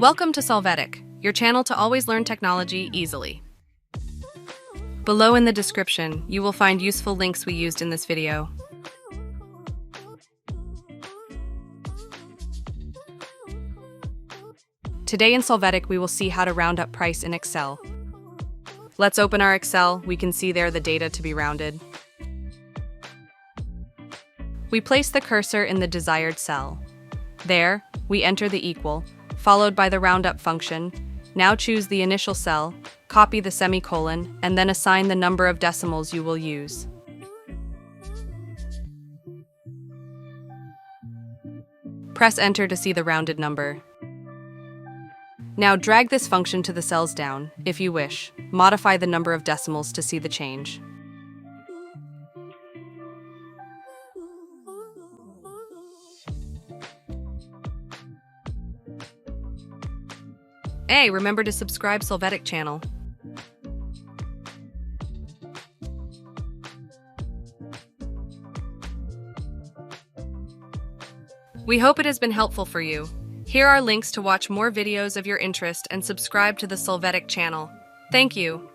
Welcome to Solvetic, your channel to always learn technology easily. Below in the description, you will find useful links we used in this video. Today in Solvetic, we will see how to round up price in Excel. Let's open our Excel. We can see there the data to be rounded. We place the cursor in the desired cell. There, we enter the equal, followed by the roundup function. Now choose the initial cell, copy the semicolon, and then assign the number of decimals you will use. Press enter to see the rounded number. Now drag this function to the cells down, if you wish. Modify the number of decimals to see the change. Hey, remember to subscribe Solvetic channel. We hope it has been helpful for you. Here are links to watch more videos of your interest and subscribe to the Solvetic channel. Thank you.